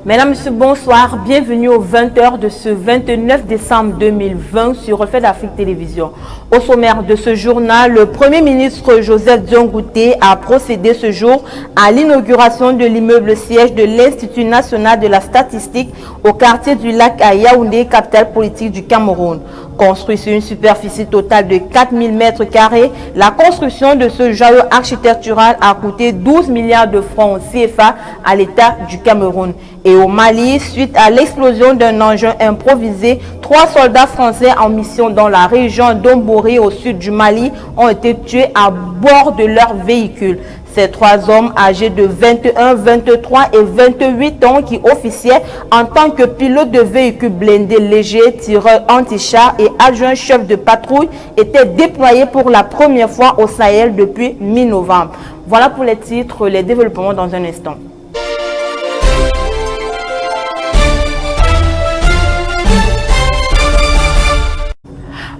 Mesdames, Messieurs, bonsoir. Bienvenue aux 20h de ce 29 décembre 2020 sur Reflet d'Afrique Télévision. Au sommaire de ce journal, le Premier ministre Joseph Dion-Ngouté a procédé ce jour à l'inauguration de l'immeuble siège de l'Institut national de la statistique au quartier du Lac à Yaoundé, capitale politique du Cameroun. Construit sur une superficie totale de 4000 mètres carrés, la construction de ce joyau architectural a coûté 12 milliards de francs CFA à l'État du Cameroun. Et au Mali, suite à l'explosion d'un engin improvisé, 3 soldats français en mission dans la région d'Ombori au sud du Mali ont été tués à bord de leur véhicule. Ces 3 hommes âgés de 21, 23 et 28 ans qui officiaient en tant que pilotes de véhicules blindés légers, tireurs anti-chars et adjoints chefs de patrouille étaient déployés pour la première fois au Sahel depuis mi-novembre. Voilà pour les titres, les développements dans un instant.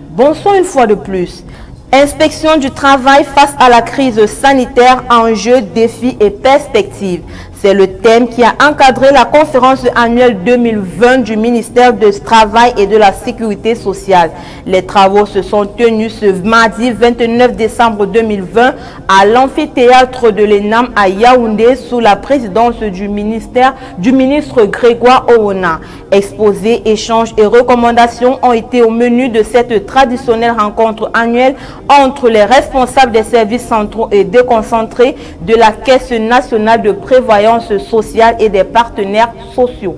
Bonsoir une fois de plus. Inspection du travail face à la crise sanitaire, enjeux, défis et perspectives. C'est le thème qui a encadré la conférence annuelle 2020 du ministère du Travail et de la Sécurité sociale. Les travaux se sont tenus ce mardi 29 décembre 2020 à l'amphithéâtre de l'ENAM à Yaoundé sous la présidence du ministre Grégoire Owona. Exposés, échanges et recommandations ont été au menu de cette traditionnelle rencontre annuelle entre les responsables des services centraux et déconcentrés de la Caisse nationale de prévoyance sociale et des partenaires sociaux.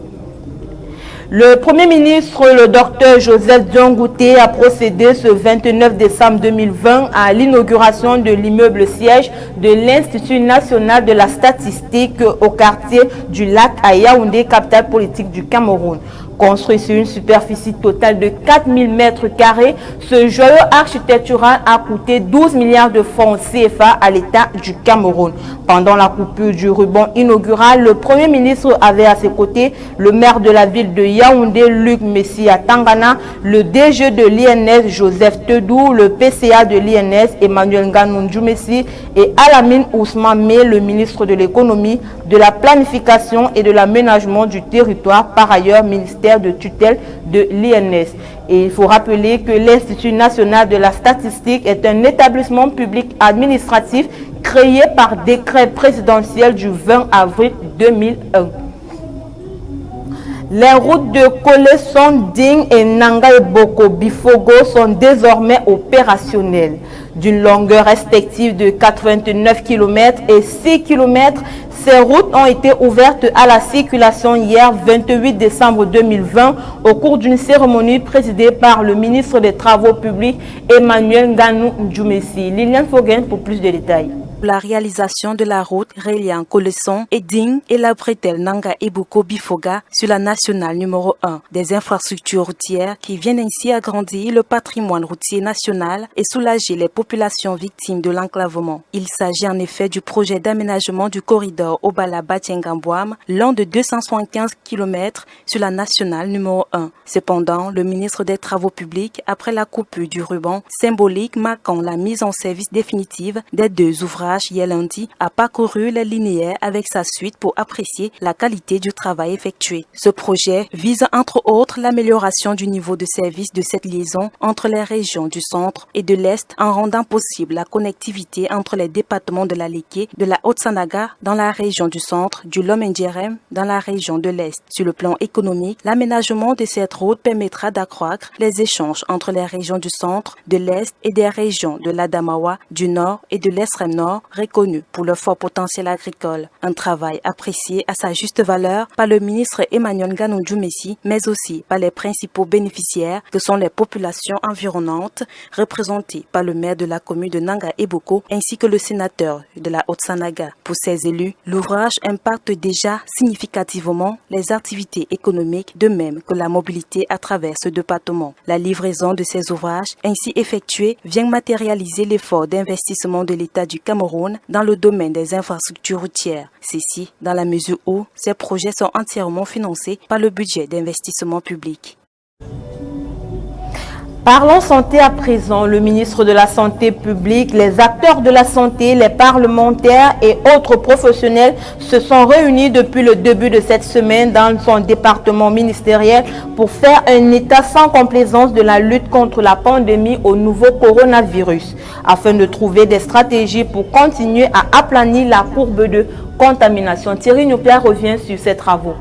Le Premier ministre, le docteur Joseph Dion-Ngouté, a procédé ce 29 décembre 2020 à l'inauguration de l'immeuble siège de l'Institut national de la statistique au quartier du Lac à Yaoundé, capitale politique du Cameroun. Construit sur une superficie totale de 4000 mètres carrés, ce joyau architectural a coûté 12 milliards de francs CFA à l'État du Cameroun. Pendant la coupure du ruban inaugural, le Premier ministre avait à ses côtés le maire de la ville de Yaoundé, Luc Messia Tangana, le DG de l'INS, Joseph Tedou, le PCA de l'INS, Emmanuel Nganou Djoumessi, et Alamine Ousmane Mé, le ministre de l'économie, de la planification et de l'aménagement du territoire, par ailleurs ministère de tutelle de l'INS. Et il faut rappeler que l'Institut national de la statistique est un établissement public administratif créé par décret présidentiel du 20 avril 2001. Les routes de Kolesson, Ding et Nanga et Boko Bifogo sont désormais opérationnelles. D'une longueur respective de 89 km et 6 km, ces routes ont été ouvertes à la circulation hier 28 décembre 2020 au cours d'une cérémonie présidée par le ministre des Travaux publics Emmanuel Nganou Djoumessi. Liliane Foguen pour plus de détails. La réalisation de la route reliant Kolesson et Ding et la bretelle Nanga et Boko Bifoga sur la nationale numéro 1. Des infrastructures routières qui viennent ainsi agrandir le patrimoine routier national et soulager les populations victimes de l'enclavement. Il s'agit en effet du projet d'aménagement du corridor Obala-Batiengambouam, long de 275 km sur la nationale numéro 1. Cependant, le ministre des Travaux publics, après la coupure du ruban symbolique marquant la mise en service définitive des 2 ouvrages hier lundi, a parcouru les linéaires avec sa suite pour apprécier la qualité du travail effectué. Ce projet vise entre autres l'amélioration du niveau de service de cette liaison entre les régions du centre et de l'Est en rendant possible la connectivité entre les départements de la Léké, de la Haute-Sanaga dans la région du centre, du Lom-Ndjerem dans la région de l'Est. Sur le plan économique, l'aménagement de cette route permettra d'accroître les échanges entre les régions du centre, de l'Est et des régions de l'Adamawa, du Nord et de l'extrême Nord, reconnus pour leur fort potentiel agricole. Un travail apprécié à sa juste valeur par le ministre Emmanuel Nganou Djoumessi, mais aussi par les principaux bénéficiaires que sont les populations environnantes, représentées par le maire de la commune de Nanga et Boko, ainsi que le sénateur de la Haute-Sanaga. Pour ces élus, l'ouvrage impacte déjà significativement les activités économiques, de même que la mobilité à travers ce département. La livraison de ces ouvrages, ainsi effectuée, vient matérialiser l'effort d'investissement de l'État du Cameroun dans le domaine des infrastructures routières. Ceci dans la mesure où ces projets sont entièrement financés par le budget d'investissement public. Parlons santé à présent. Le ministre de la Santé publique, les acteurs de la santé, les parlementaires et autres professionnels se sont réunis depuis le début de cette semaine dans son département ministériel pour faire un état sans complaisance de la lutte contre la pandémie au nouveau coronavirus, afin de trouver des stratégies pour continuer à aplanir la courbe de contamination. Thierry Nupia revient sur ces travaux.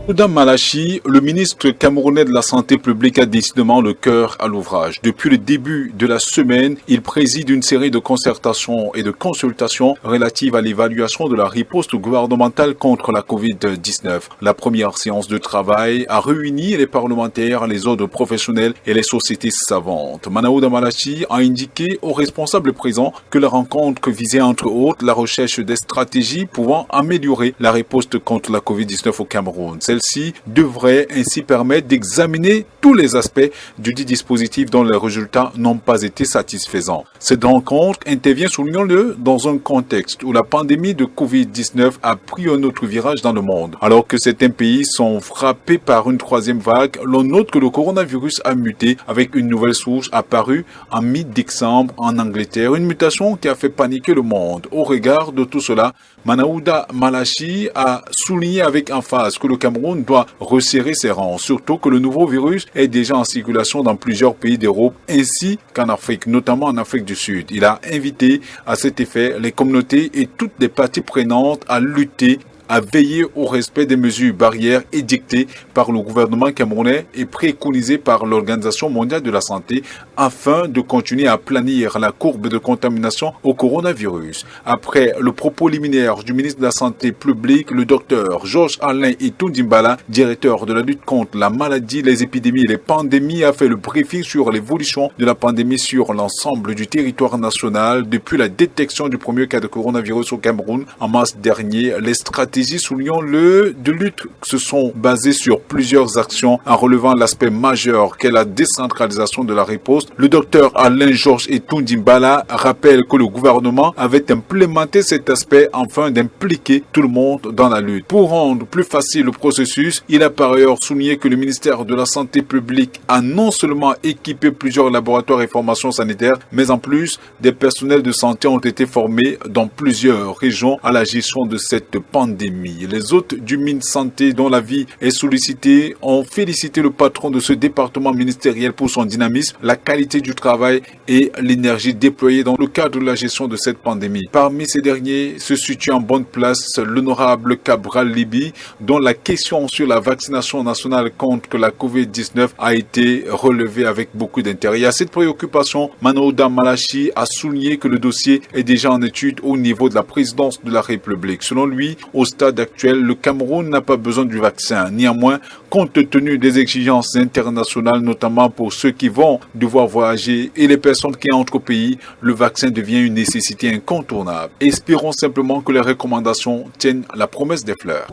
Maouda Malachi, le ministre camerounais de la Santé publique, a décidément le cœur à l'ouvrage. Depuis le début de la semaine, il préside une série de concertations et de consultations relatives à l'évaluation de la riposte gouvernementale contre la Covid-19. La première séance de travail a réuni les parlementaires, les ordres professionnels et les sociétés savantes. Maouda Malachi a indiqué aux responsables présents que la rencontre visait entre autres la recherche des stratégies pouvant améliorer la riposte contre la Covid-19 au Cameroun. Celle-ci devrait ainsi permettre d'examiner tous les aspects du dit dispositif dont les résultats n'ont pas été satisfaisants. Cette rencontre intervient, soulignons-le, dans un contexte où la pandémie de Covid-19 a pris un autre virage dans le monde. Alors que certains pays sont frappés par une troisième vague, l'on note que le coronavirus a muté avec une nouvelle souche apparue en mi-décembre en Angleterre, une mutation qui a fait paniquer le monde. Au regard de tout cela, Maouda Malachi a souligné avec emphase que le Cameroun doit resserrer ses rangs, surtout que le nouveau virus est déjà en circulation dans plusieurs pays d'Europe ainsi qu'en Afrique, notamment en Afrique du Sud. Il a invité à cet effet les communautés et toutes les parties prenantes à lutter, à veiller au respect des mesures barrières édictées par le gouvernement camerounais et préconisées par l'Organisation mondiale de la santé afin de continuer à planir la courbe de contamination au coronavirus. Après le propos liminaire du ministre de la Santé publique, le docteur Georges Alain Etundimbala, directeur de la lutte contre la maladie, les épidémies et les pandémies, a fait le briefing sur l'évolution de la pandémie sur l'ensemble du territoire national depuis la détection du premier cas de coronavirus au Cameroun en mars dernier. Les stratégies, soulignons-le, de lutte se sont basées sur plusieurs actions en relevant l'aspect majeur qu'est la décentralisation de la riposte. Le docteur Alain Georges Etundimbala rappelle que le gouvernement avait implémenté cet aspect afin d'impliquer tout le monde dans la lutte. Pour rendre plus facile le processus, il a par ailleurs souligné que le ministère de la Santé publique a non seulement équipé plusieurs laboratoires et formations sanitaires, mais en plus, des personnels de santé ont été formés dans plusieurs régions à la gestion de cette pandémie. Les hôtes du MinSanté, dont la vie est sollicitée, ont félicité le patron de ce département ministériel pour son dynamisme, la qualité du travail et l'énergie déployée dans le cadre de la gestion de cette pandémie. Parmi ces derniers se situe en bonne place l'honorable Cabral Libi, dont la question sur la vaccination nationale contre la Covid-19 a été relevée avec beaucoup d'intérêt. À cette préoccupation, Maouda Malachi a souligné que le dossier est déjà en étude au niveau de la présidence de la République. Selon lui, au stade actuel, le Cameroun n'a pas besoin du vaccin. Néanmoins, compte tenu des exigences internationales, notamment pour ceux qui vont devoir voyager et les personnes qui entrent au pays, le vaccin devient une nécessité incontournable. Espérons simplement que les recommandations tiennent la promesse des fleurs.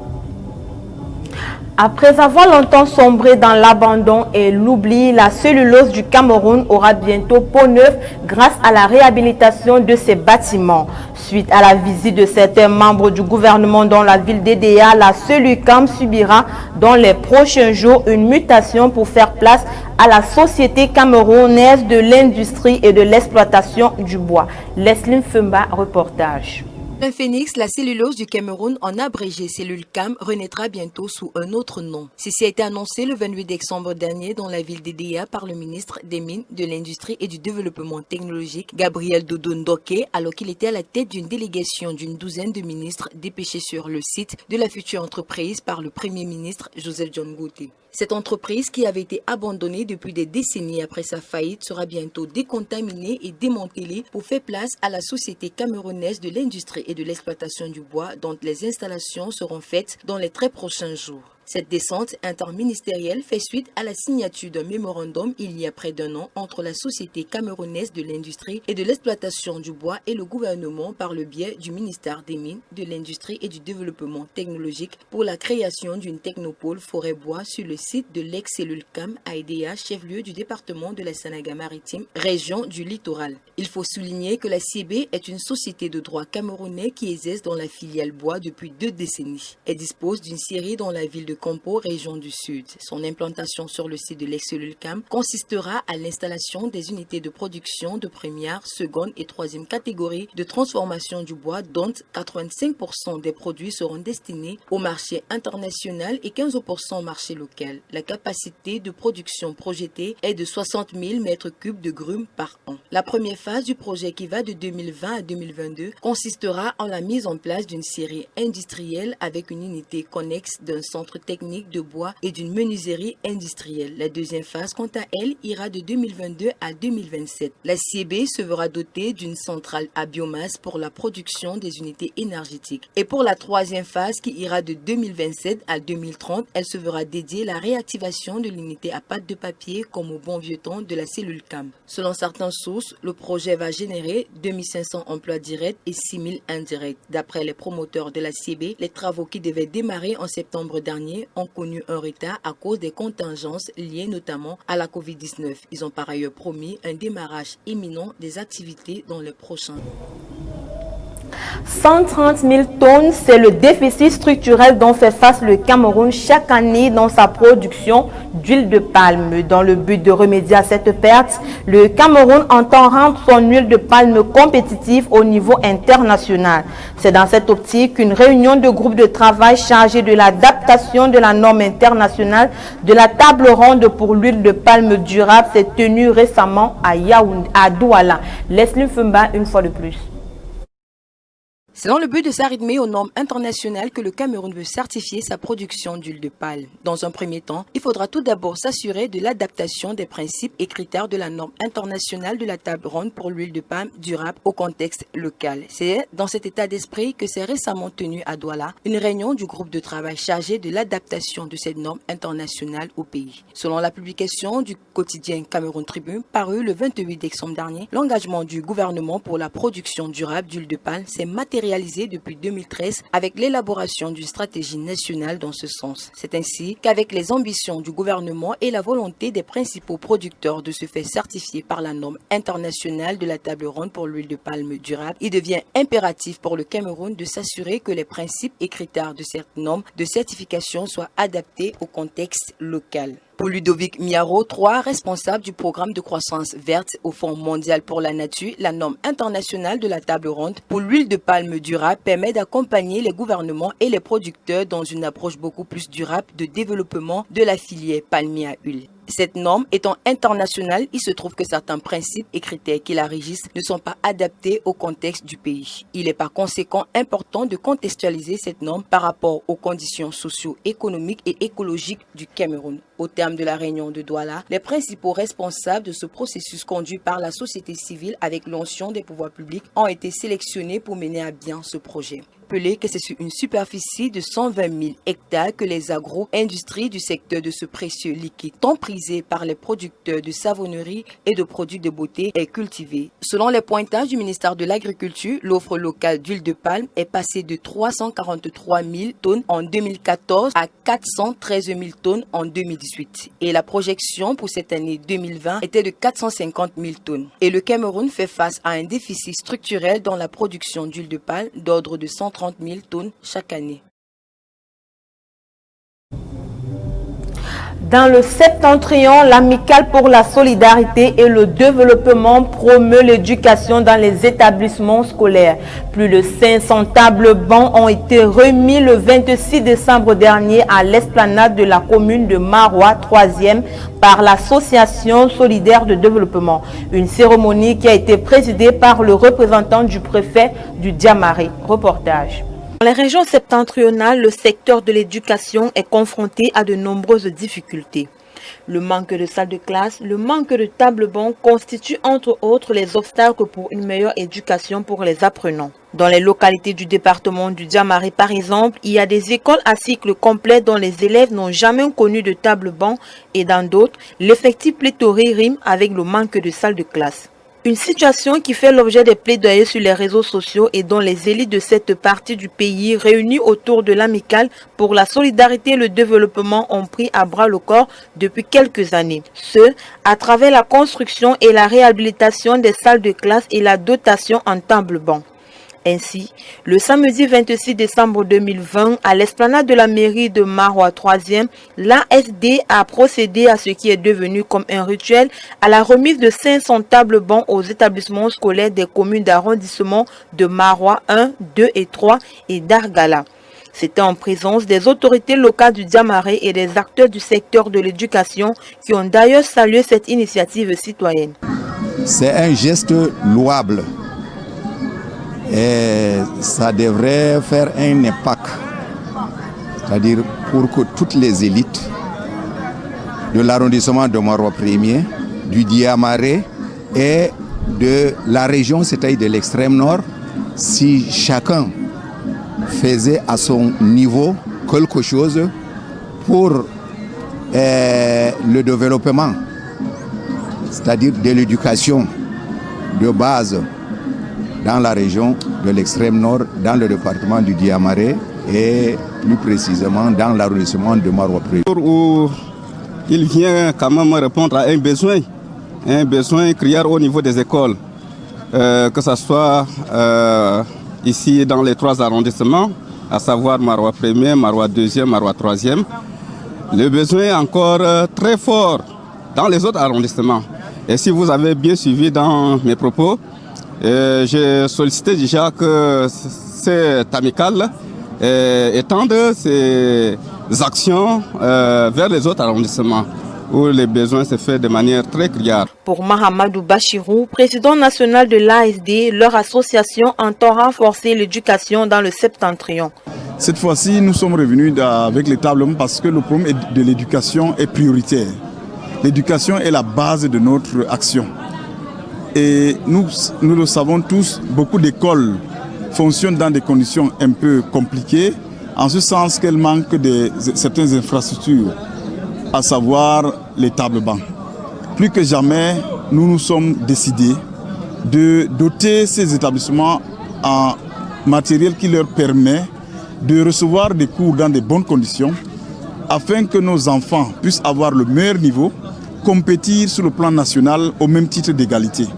Après avoir longtemps sombré dans l'abandon et l'oubli, la cellulose du Cameroun aura bientôt peau neuve grâce à la réhabilitation de ses bâtiments. Suite à la visite de certains membres du gouvernement dans la ville d'Edea, la Cellucam subira dans les prochains jours une mutation pour faire place à la Société camerounaise de l'industrie et de l'exploitation du bois. Leslie Femba, reportage. Un phénix, la cellulose du Cameroun, en abrégé Cellucam, renaîtra bientôt sous un autre nom. Ceci a été annoncé le 28 décembre dernier dans la ville d'Edea par le ministre des Mines, de l'Industrie et du Développement technologique, Gabriel Dodo Ndoké, alors qu'il était à la tête d'une délégation d'une douzaine de ministres dépêchés sur le site de la future entreprise par le Premier ministre Joseph John Gouté. Cette entreprise, qui avait été abandonnée depuis des décennies après sa faillite, sera bientôt décontaminée et démantelée pour faire place à la Société camerounaise de l'industrie et de l'exploitation du bois, dont les installations seront faites dans les très prochains jours. Cette descente interministérielle fait suite à la signature d'un mémorandum il y a près d'un an entre la Société camerounaise de l'industrie et de l'exploitation du bois et le gouvernement par le biais du ministère des Mines, de l'Industrie et du Développement technologique pour la création d'une technopole forêt-bois sur le site de l'ex-Cellucam à Edea, chef-lieu du département de la Sanaga-Maritime, région du littoral. Il faut souligner que la CIB est une société de droit camerounais qui exerce dans la filiale bois depuis 2 décennies. Elle dispose d'une scierie dans la ville de de Compo, région du Sud. Son implantation sur le site de l'ex-cellule CAM consistera à l'installation des unités de production de première, seconde et troisième catégorie de transformation du bois, dont 85% des produits seront destinés au marché international et 15% au marché local. La capacité de production projetée est de 60 000 mètres cubes de grumes par an. La première phase du projet, qui va de 2020 à 2022, consistera en la mise en place d'une série industrielle avec une unité connexe d'un centre technique de bois et d'une menuiserie industrielle. La deuxième phase, quant à elle, ira de 2022 à 2027. La CIB se verra dotée d'une centrale à biomasse pour la production des unités énergétiques. Et pour la troisième phase, qui ira de 2027 à 2030, elle se verra dédiée à la réactivation de l'unité à pâte de papier comme au bon vieux temps de la cellule CAM. Selon certaines sources, le projet va générer 2500 emplois directs et 6000 indirects. D'après les promoteurs de la CIB, les travaux qui devaient démarrer en septembre dernier ont connu un retard à cause des contingences liées notamment à la Covid-19. Ils ont par ailleurs promis un démarrage imminent des activités dans les prochains. 130 000 tonnes, c'est le déficit structurel dont fait face le Cameroun chaque année dans sa production d'huile de palme. Dans le but de remédier à cette perte, le Cameroun entend rendre son huile de palme compétitive au niveau international. C'est dans cette optique qu'une réunion de groupe de travail chargée de l'adaptation de la norme internationale de la table ronde pour l'huile de palme durable s'est tenue récemment à Yaoundé, à Douala. Leslie Fumba, une fois de plus. C'est dans le but de s'arrimer aux normes internationales que le Cameroun veut certifier sa production d'huile de palme. Dans un premier temps, il faudra tout d'abord s'assurer de l'adaptation des principes et critères de la norme internationale de la table ronde pour l'huile de palme durable au contexte local. C'est dans cet état d'esprit que s'est récemment tenue à Douala une réunion du groupe de travail chargé de l'adaptation de cette norme internationale au pays. Selon la publication du quotidien Cameroun Tribune, paru le 28 décembre dernier, l'engagement du gouvernement pour la production durable d'huile de palme s'est matérialisé depuis 2013 avec l'élaboration d'une stratégie nationale dans ce sens. C'est ainsi qu'avec les ambitions du gouvernement et la volonté des principaux producteurs de se faire certifier par la norme internationale de la table ronde pour l'huile de palme durable, il devient impératif pour le Cameroun de s'assurer que les principes et critères de cette norme de certification soient adaptés au contexte local. Pour Ludovic Miaro, responsable du programme de croissance verte au Fonds mondial pour la nature, la norme internationale de la table ronde pour l'huile de palme durable permet d'accompagner les gouvernements et les producteurs dans une approche beaucoup plus durable de développement de la filière palmier à huile. Cette norme étant internationale, il se trouve que certains principes et critères qui la régissent ne sont pas adaptés au contexte du pays. Il est par conséquent important de contextualiser cette norme par rapport aux conditions socio-économiques et écologiques du Cameroun. Au terme de la réunion de Douala, les principaux responsables de ce processus conduit par la société civile avec l'onction des pouvoirs publics ont été sélectionnés pour mener à bien ce projet. Rappelez que c'est sur une superficie de 120 000 hectares que les agro-industries du secteur de ce précieux liquide, tant prisé par les producteurs de savonnerie et de produits de beauté, est cultivé. Selon les pointages du ministère de l'Agriculture, l'offre locale d'huile de palme est passée de 343 000 tonnes en 2014 à 413 000 tonnes en 2018. Et la projection pour cette année 2020 était de 450 000 tonnes. Et le Cameroun fait face à un déficit structurel dans la production d'huile de palme d'ordre de 130 000 tonnes chaque année. Dans le Septentrion, l'Amicale pour la solidarité et le développement promeut l'éducation dans les établissements scolaires. Plus de 500 tables bancs ont été remis le 26 décembre dernier à l'esplanade de la commune de Marois 3e par l'Association solidaire de développement. Une cérémonie qui a été présidée par le représentant du préfet du Diamari. Reportage. Dans les régions septentrionales, le secteur de l'éducation est confronté à de nombreuses difficultés. Le manque de salles de classe, le manque de tables bancs constituent entre autres les obstacles pour une meilleure éducation pour les apprenants. Dans les localités du département du Diamari par exemple, il y a des écoles à cycle complet dont les élèves n'ont jamais connu de table banc et dans d'autres, l'effectif pléthorique rime avec le manque de salles de classe. Une situation qui fait l'objet des plaidoyers sur les réseaux sociaux et dont les élites de cette partie du pays réunies autour de l'Amicale pour la solidarité et le développement ont pris à bras le corps depuis quelques années. Ce, à travers la construction et la réhabilitation des salles de classe et la dotation en table banc. Ainsi, le samedi 26 décembre 2020, à l'esplanade de la mairie de Marois 3e, l'ASD a procédé à ce qui est devenu comme un rituel à la remise de 500 tables bancs aux établissements scolaires des communes d'arrondissement de Marois 1, 2 et 3 et d'Argala. C'était en présence des autorités locales du Diamaré et des acteurs du secteur de l'éducation qui ont d'ailleurs salué cette initiative citoyenne. C'est un geste louable. Et ça devrait faire un impact, c'est-à-dire pour que toutes les élites de l'arrondissement de Marois 1er, du Diamaré et de la région, c'est-à-dire de l'extrême nord, si chacun faisait à son niveau quelque chose pour le développement, c'est-à-dire de l'éducation de base dans la région de l'extrême nord, dans le département du Diamaré et plus précisément dans l'arrondissement de Marois 1er. Où il vient quand même répondre à un besoin criard au niveau des écoles, que ce soit ici dans les 3 arrondissements, à savoir Marois 1er, Marois 2e, Marois 3e. Le besoin est encore très fort dans les autres arrondissements. Et si vous avez bien suivi dans mes propos, j'ai sollicité déjà que cette amicale étende ses actions vers les autres arrondissements où les besoins se font de manière très criarde. Pour Mahamadou Bachirou, président national de l'ASD, leur association entend renforcer l'éducation dans le septentrion. Cette fois-ci, nous sommes revenus avec les tables parce que le problème de l'éducation est prioritaire. L'éducation est la base de notre action. Et nous le savons tous, beaucoup d'écoles fonctionnent dans des conditions un peu compliquées, en ce sens qu'elles manquent de certaines infrastructures, à savoir les tables bancs. Plus que jamais, nous nous sommes décidés de doter ces établissements en matériel qui leur permet de recevoir des cours dans de bonnes conditions, afin que nos enfants puissent avoir le meilleur niveau, compétir sur le plan national au même titre d'égalité.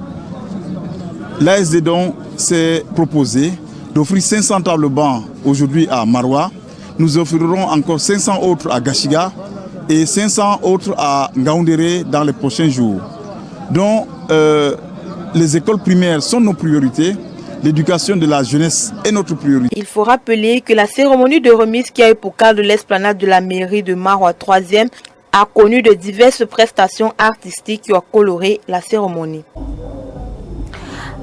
L'ASD donc s'est proposé d'offrir 500 tables bancs aujourd'hui à Marois. Nous offrirons encore 500 autres à Gashiga et 500 autres à Ngaoundéré dans les prochains jours. Donc, les écoles primaires sont nos priorités. L'éducation de la jeunesse est notre priorité. Il faut rappeler que la cérémonie de remise qui a eu pour cadre l'esplanade de la mairie de Marois 3e a connu de diverses prestations artistiques qui ont coloré la cérémonie.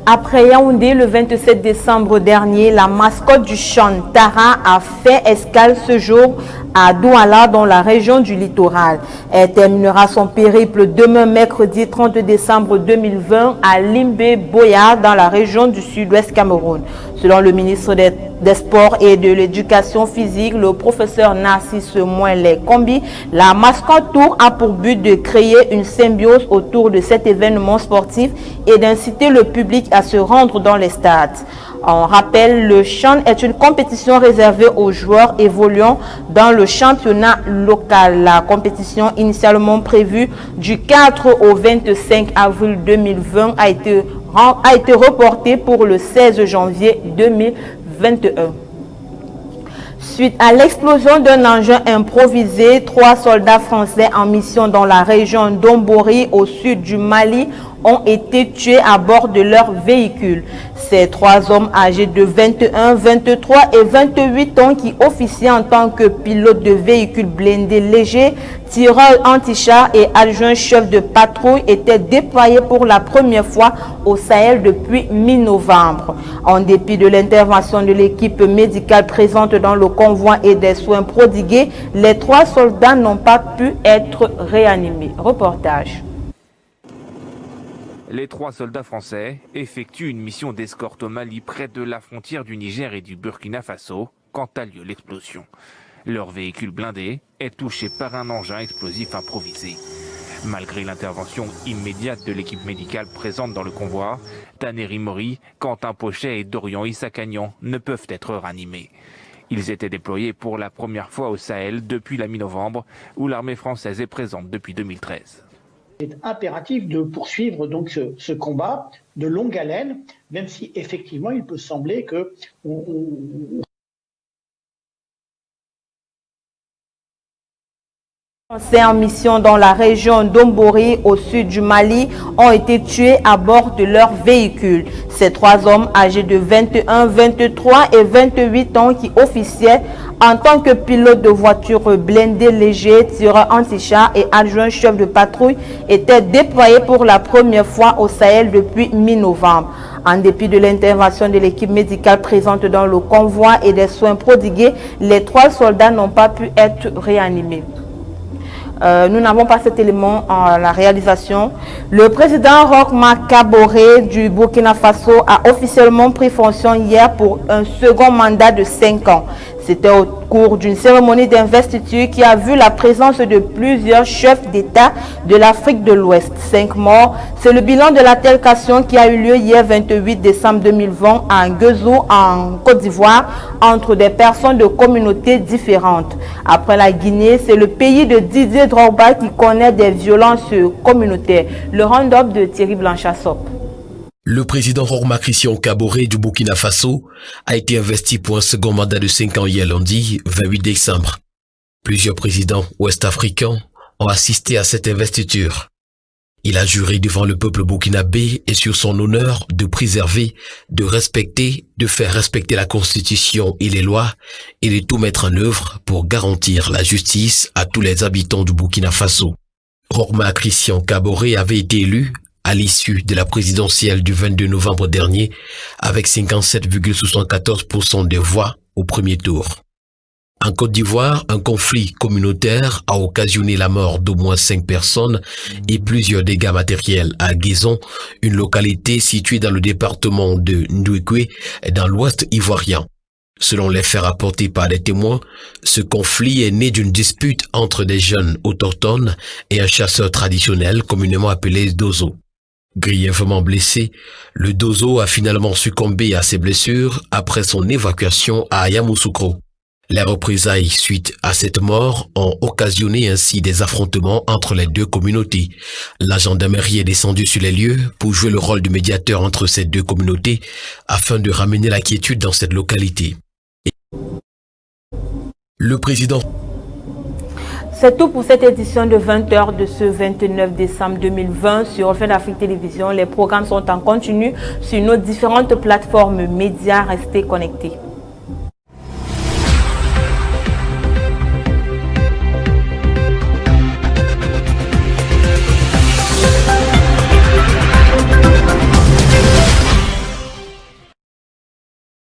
Après Yaoundé, le 27 décembre dernier, la mascotte du Chant Tara a fait escale ce jour à Douala dans la région du littoral. Elle terminera son périple demain mercredi 30 décembre 2020 à Limbe Boya dans la région du sud-ouest Cameroun. Selon le ministre des Sports et de l'Éducation physique, le professeur Narcisse Moinlet Kombi, la mascotte Tour a pour but de créer une symbiose autour de cet événement sportif et d'inciter le public à se rendre dans les stades. On rappelle, le chant est une compétition réservée aux joueurs évoluant dans le championnat local. La compétition initialement prévue du 4 au 25 avril 2020 a été reportée pour le 16 janvier 2021. Suite à l'explosion d'un engin improvisé, 3 soldats français en mission dans la région d'Ombori au sud du Mali ont été tués à bord de leur véhicule. Ces 3 hommes âgés de 21, 23 et 28 ans qui officiaient en tant que pilotes de véhicules blindés légers, tireurs anti-chars et adjoints chefs de patrouille étaient déployés pour la première fois au Sahel depuis mi-novembre. En dépit de l'intervention de l'équipe médicale présente dans le convoi et des soins prodigués, les 3 soldats n'ont pas pu être réanimés. Reportage. Les 3 soldats français effectuent une mission d'escorte au Mali près de la frontière du Niger et du Burkina Faso quand a lieu l'explosion. Leur véhicule blindé est touché par un engin explosif improvisé. Malgré l'intervention immédiate de l'équipe médicale présente dans le convoi, Taneri Mori, Quentin Pochet et Dorian Issakagnan ne peuvent être ranimés. Ils étaient déployés pour la première fois au Sahel depuis la mi-novembre, où l'armée française est présente depuis 2013. C'est impératif de poursuivre donc ce combat de longue haleine, même si effectivement il peut sembler que Français en mission dans la région d'Ombori, au sud du Mali, ont été tués à bord de leur véhicule. Ces 3 hommes âgés de 21, 23 et 28 ans qui officiaient en tant que pilotes de voitures blindées légers, tireurs anti-chars et adjoints chefs de patrouille étaient déployés pour la première fois au Sahel depuis mi-novembre. En dépit de l'intervention de l'équipe médicale présente dans le convoi et des soins prodigués, les 3 soldats n'ont pas pu être réanimés. Nous n'avons pas cet élément en la réalisation. Le président Roch Marc Kaboré du Burkina Faso a officiellement pris fonction hier pour un second mandat de 5 ans. C'était au cours d'une cérémonie d'investiture qui a vu la présence de plusieurs chefs d'État de l'Afrique de l'Ouest. 5 morts, c'est le bilan de l'altercation qui a eu lieu hier 28 décembre 2020 à Nguezou en Côte d'Ivoire entre des personnes de communautés différentes. Après la Guinée, c'est le pays de Didier Drogba qui connaît des violences communautaires. Le round-up de Thierry Blanchassop. Le président Roch Christian Kaboré du Burkina Faso a été investi pour un second mandat de 5 ans hier lundi, 28 décembre. Plusieurs présidents ouest-africains ont assisté à cette investiture. Il a juré devant le peuple burkinabé et sur son honneur de préserver, de respecter, de faire respecter la Constitution et les lois et de tout mettre en œuvre pour garantir la justice à tous les habitants du Burkina Faso. Roch Christian Kaboré avait été élu à l'issue de la présidentielle du 22 novembre dernier avec 57,74% des voix au premier tour. En Côte d'Ivoire, un conflit communautaire a occasionné la mort d'au moins 5 personnes et plusieurs dégâts matériels à Guézon, une localité située dans le département de Ndouékoué dans l'ouest ivoirien. Selon les faits rapportés par des témoins, ce conflit est né d'une dispute entre des jeunes autochtones et un chasseur traditionnel communément appelé Dozo. Grièvement blessé, le Dozo a finalement succombé à ses blessures après son évacuation à Yamoussoukro. Les représailles suite à cette mort ont occasionné ainsi des affrontements entre les deux communautés. La gendarmerie est descendue sur les lieux pour jouer le rôle de médiateur entre ces deux communautés afin de ramener la quiétude dans cette localité. Le président... C'est tout pour cette édition de 20h de ce 29 décembre 2020 sur Fun Afrique Télévision. Les programmes sont en continu sur nos différentes plateformes médias. Restez connectés.